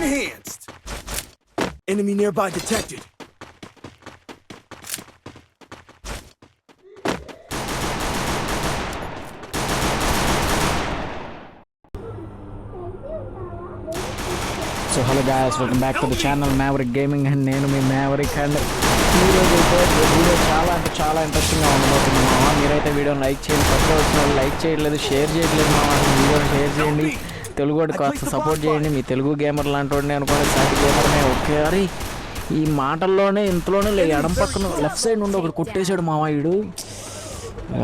Enhanced. Enemy nearby detected. So hello guys, welcome back to the channel maverick gaming. And నేను మీ maverick. And ఈరోజు అయితే video చాలా అంటే చాలా ఇంట్రెస్టింగ్గా ఉండబోతుంది మామ. మీరైతే వీడియోని లైక్ చేయండి, ఫస్ట్ వచ్చిన లైక్ చేయట్లేదు, షేర్ చేయట్లేదు మామ. వీడియోని షేర్ చేయండి, తెలుగు వాడికి కాస్త సపోర్ట్ చేయండి. మీ తెలుగు గేమర్ లాంటి వాడిని అనుకోండి, సాటి గేమర్నే. ఓకే, అరే ఈ మాటల్లోనే ఇంతలోనే ఎడం పక్కన లెఫ్ట్ సైడ్ నుండి ఒకటి కొట్టేశాడు మామ. వీడు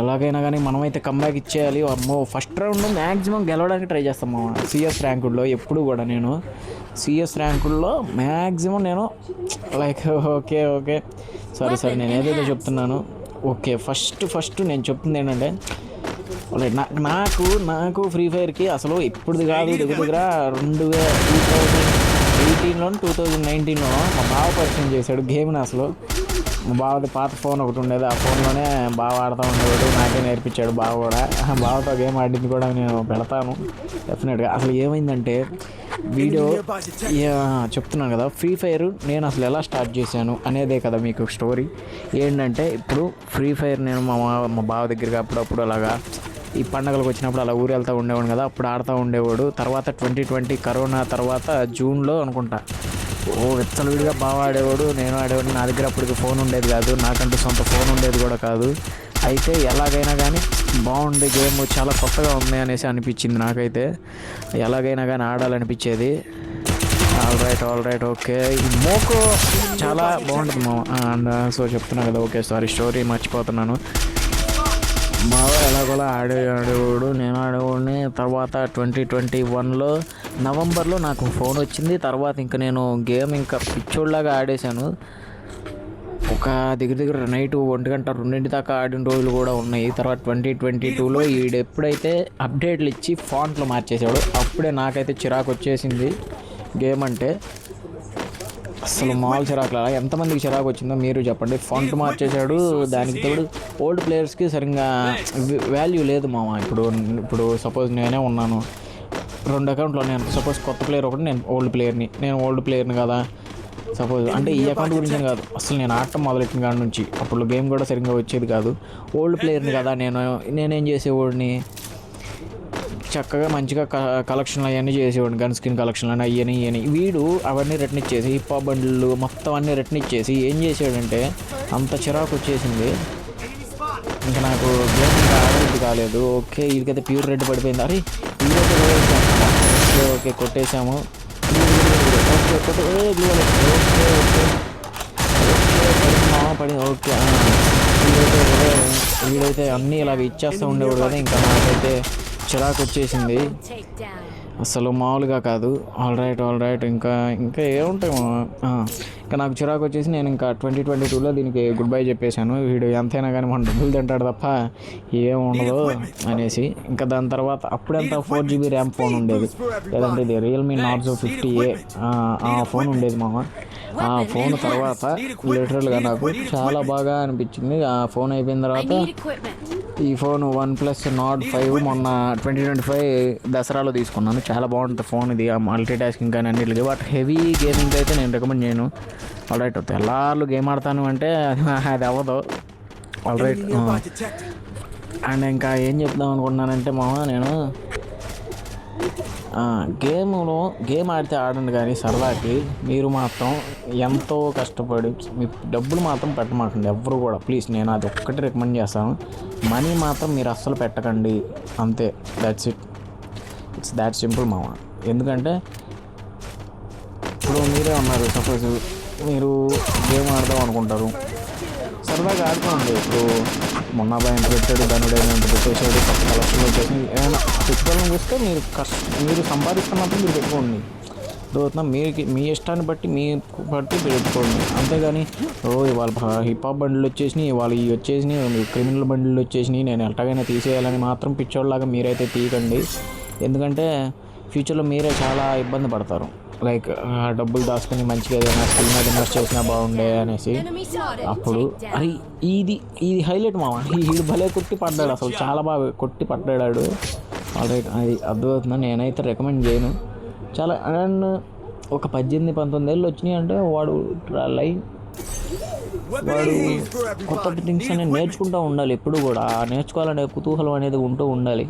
ఎలాగైనా కానీ మనమైతే కమ్బ్యాక్ ఇచ్చేయాలి. అమ్మో, ఫస్ట్ రౌండ్ మ్యాక్సిమం గెలవడానికి ట్రై చేస్తాం మామ. సిఎస్ ర్యాంకుల్లో ఎప్పుడు కూడా నేను సిఎస్ ర్యాంకుల్లో మ్యాక్సిమం నేను లైక్ ఓకే సరే నేను ఏదైతే చెప్తున్నాను. ఓకే, ఫస్ట్ నేను చెప్తుంది ఏంటంటే నాకు ఫ్రీ ఫైర్కి అసలు ఇప్పుడుది కాదు, దగ్గర 2018లో 2019లో మా బావ పరిచయం చేశాడు గేమ్ని. అసలు మా బావది పాత ఫోన్ ఒకటి ఉండేది, ఆ ఫోన్లోనే బాగా ఆడుతూ ఉండేవాడు. నాకే నేర్పించాడు బావ కూడా. బావతో గేమ్ ఆడింది కూడా నేను పెడతాను డెఫినెట్గా. అసలు ఏమైందంటే వీడియో చెప్తున్నాను కదా, ఫ్రీ ఫైర్ నేను అసలు ఎలా స్టార్ట్ చేశాను అనేదే కదా మీకు స్టోరీ. ఏంటంటే ఇప్పుడు ఫ్రీ ఫైర్ నేను మా బావ దగ్గరికి అప్పుడప్పుడు అలాగా ఈ పండగలకు వచ్చినప్పుడు అలా ఊరు వెళ్తూ ఉండేవాడు కదా, అప్పుడు ఆడుతూ ఉండేవాడు. తర్వాత 2020 కరోనా తర్వాత జూన్లో అనుకుంటా విచ్చలవిడిగా బాగా ఆడేవాడు, నేను ఆడేవాడు. నా దగ్గర అప్పటికి ఫోన్ ఉండేది కాదు, నాకంటూ సొంత ఫోన్ ఉండేది కూడా కాదు. అయితే ఎలాగైనా కానీ బాగుండే గేమ్, చాలా కొత్తగా ఉంది అనేసి అనిపించింది నాకైతే. ఎలాగైనా కానీ ఆడాలనిపించేది. All right okay. ఈ మోకో చాలా బాగుంటుంది అండ్ సో చెప్తున్నా కదా. ఓకే, సారీ స్టోరీ మర్చిపోతున్నాను. బాగా ఎలాగోలా ఆడేవాడు, నేను ఆడేవాడిని. తర్వాత 2021లో నవంబర్లో నాకు ఫోన్ వచ్చింది. తర్వాత ఇంకా నేను గేమ్ ఇంకా పిచ్చోళ్ళలాగా ఆడేశాను. ఒక దగ్గర నైట్ 1 గంట 2 దాకా ఆడిన రోజులు కూడా ఉన్నాయి. తర్వాత 2022లో ఈడు ఎప్పుడైతే అప్డేట్లు ఇచ్చి ఫాంట్లు మార్చేసాడు, అప్పుడే నాకైతే చిరాకు వచ్చేసింది గేమ్ అంటే. అసలు మామూలు చిరాకులా, ఎంతమందికి చిరాకు వచ్చిందో మీరు చెప్పండి. ఫాంట్ మార్చేశాడు, దానికి తోడు ఓల్డ్ ప్లేయర్స్కి సరిగ్గా వాల్యూ లేదు మామ. ఇప్పుడు సపోజ్ నేనే ఉన్నాను 2 అకౌంట్లో. నేను సపోజ్ కొత్త ప్లేయర్ ఒకటి, నేను ఓల్డ్ ప్లేయర్ని కదా. సపోజ్ అంటే ఈ అకౌంట్ గురించి కాదు, అసలు నేను ఆడటం మొదలెట్టిన కాడ నుంచి అప్పుడు గేమ్ కూడా సరిగ్గా వచ్చేది కాదు. ఓల్డ్ ప్లేయర్ని కదా నేనేం చేసేవాడిని, చక్కగా మంచిగా కలెక్షన్లు అవన్నీ చేసేవాడిని, గన్ స్కిన్ కలెక్షన్లు అని అయ్యని. వీడు అవన్నీ రిటర్న్ ఇచ్చేసి హిప్ హాప్ బండ్లు మొత్తం అన్నీ రిటర్న్ ఇచ్చేసి ఏం చేసాడంటే అంత చిరాకు వచ్చేసింది. ఇంకా నాకు గేమ్ ఇంకా ఆడేది కాలేదు. ఓకే, వీడికైతే ప్యూర్ రెడ్ పడిపోయింది. అరే ఓకే కొట్టేసాము. పడి ఓకే. వీడైతే అన్నీ ఇలా ఇచ్చేస్తూ ఉండేవాడు కదా, ఇంకా నాకైతే చిరాకు వచ్చేసింది అసలు మామూలుగా కాదు. ఆల్ రైట్ ఇంకా ఏముంటాయి ఇంకా నాకు చిరాకు వచ్చేసి నేను ఇంకా 2022లో దీనికి గుడ్ బై చెప్పేశాను. వీడు ఎంతైనా కానీ మన డబ్బులు తింటాడు తప్ప ఏం ఉండదు అనేసి. ఇంకా దాని తర్వాత అప్పుడంతా 4GB ర్యామ్ ఫోన్ ఉండేది, లేదంటే ఇది రియల్మీ నార్జో 50A ఆ ఫోన్ ఉండేది మామ. ఆ ఫోన్ తర్వాత లిటరల్గా నాకు చాలా బాగా అనిపించింది. ఆ ఫోన్ అయిపోయిన తర్వాత ఈ ఫోన్ OnePlus Nord 5 మొన్న 2025 దసరాలో తీసుకున్నాను. చాలా బాగుంటుంది ఫోన్ ఇది, మల్టీ టాస్కింగ్ కానీ అన్నిటికీ. బట్ హెవీ గేమింగ్ అయితే నేను రికమెండ్ చేయను. ఆల్ రైట్, తెల్లార్లు గేమ్ ఆడతాను అంటే అది అవ్వదు. ఆల్ రైట్, అండ్ ఇంకా ఏం చెప్దాం అనుకుంటున్నానంటే మామ, నేను గేమ్ ఆడితే ఆడండి కానీ సరదాకి మీరు మాత్రం ఎంతో కష్టపడి మీ డబ్బులు మాత్రం పెట్టమాకండి ఎవ్వరు కూడా, ప్లీజ్. నేను అది ఒక్కటి రికమెండ్ చేస్తాను. మనీ మాత్రం మీరు అస్సలు పెట్టకండి, అంతే. ఇట్స్ దాట్ సింపుల్ మామ. ఎందుకంటే ఇప్పుడు మీరే ఉన్నారు, సపోజ్ మీరు గేమ్ ఆడదాం అనుకుంటారు, సరదాగా ఆడుకోండి. ఇప్పుడు మొన్న ఎంత పెట్టాడు, ధనుడు ఎంత పెట్టేసాడు, కొత్త కలెక్షన్లు వచ్చేసి ఏమైనా పెట్టుకోవాలని చూస్తే మీరు సంపాదిస్తున్నప్పుడు మీరు పెట్టుకోండి. మీ ఇష్టాన్ని బట్టి మీరు పెట్టుకోండి. అంతేగాని ఇవాళ హిప్ హాప్ బండ్లు వచ్చేసినాయి, ఇవాళ ఇవి వచ్చేసినాయి, క్రిమినల్ బండ్లు వచ్చేసినాయి, నేను ఎలాగైనా తీసేయాలని మాత్రం పిచ్చోళ్ళలాగా మీరైతే తీయకండి. ఎందుకంటే ఫ్యూచర్లో మీరే చాలా ఇబ్బంది పడతారు. లైక్ డబ్బులు దాచుకొని మంచిగా ఏదైనా స్కిల్ మీద ఇన్వెస్ట్ చేసినా బాగుండే అనేసి. అప్పుడు అది ఇది హైలైట్ మామ. వీడు భలే కొట్టి పడ్డాడు, అసలు చాలా బాగా కొట్టి పడ్డాడు. ఆల్రైట్, అది అర్థమవుతుందా. నేనైతే రికమెండ్ చేయను చాలా. అండ్ ఒక 18-19 ఏళ్ళు వచ్చినాయి అంటే వాడు లైఫ్ వాడు కొత్త థింగ్స్ అనేది నేర్చుకుంటూ ఉండాలి ఎప్పుడు కూడా. నేర్చుకోవాలనే కుతూహలం అనేది ఉంటూ ఉండాలి.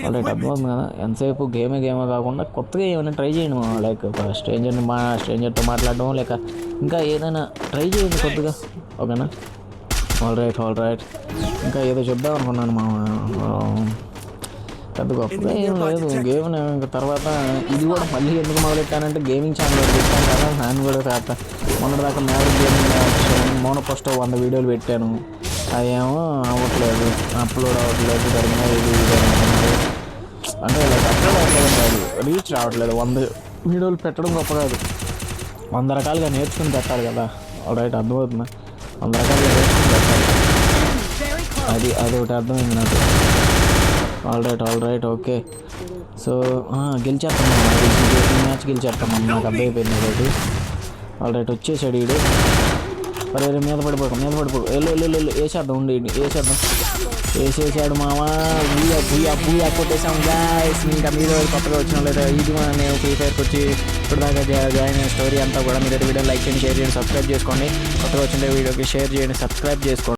ఆల్రెడీ అర్థమవుతుంది కదా, ఎంతసేపు గేమే కాకుండా కొత్తగా ఏమైనా ట్రై చేయండి. లైక్ స్ట్రేంజర్తో మాట్లాడడం, లేక ఇంకా ఏదైనా ట్రై చేయండి కొద్దిగా, ఓకేనా? All right. ఇంకా ఏదో చెప్దాం అనుకున్నాను పెద్ద గొప్పగా ఏం లేదు. గేమ్ ఇంకా తర్వాత ఇది కూడా మళ్ళీ ఎందుకు మొదలెట్టానంటే గేమింగ్ ఛానల్ పెట్టాను కదా, దాన్ని కూడా మొన్నటిదాకా మ్యారేజ్ గేమింగ్ మోనోపోస్ట్ 100 వీడియోలు పెట్టాను. అవేమో అవ్వట్లేదు, అప్లోడ్ అవ్వట్లేదు సరిగ్గా. ఇది అంటే లైక్ అప్లోడ్ అవ్వట్లేదు కాదు, రీచ్ రావట్లేదు. 100 వీడియోలు పెట్టడం గొప్ప కాదు, 100 రకాలుగా నేర్చుకుని పెట్టాలి కదా. రైట్ అర్థమవుతుందా? 100 రకాలుగా నేర్చుకుని పెట్టాలి, అది ఒకటి అర్థమైంది నాకు. All right okay. సో గెలిచేస్తాం, మ్యాచ్ గెలిచేస్తాం నాకు అర్థమైపోయింది ఒకటి. ఆల్ రైట్ వచ్చేసాడు వీడు. మరి మీద పడిపోక వెళ్ళు వేసేద్దాం, వేసేసాడు మామా. బూయా కొట్టేసాం గాయస్. ఇంకా మీరు కొత్తగా వచ్చిన లేదా ఇది నేను ఫ్రీ ఫైర్కి వచ్చి ఇప్పుడు దాకా జాయిన్ అయిన స్టోరీ అంతా కూడా మీరు వీడియో లైక్ చేయండి, షేర్ చేయండి, సబ్స్క్రైబ్ చేసుకోండి. కొత్తగా వచ్చిన వీడియోకి షేర్ చేయండి, సబ్స్క్రైబ్ చేసుకోండి.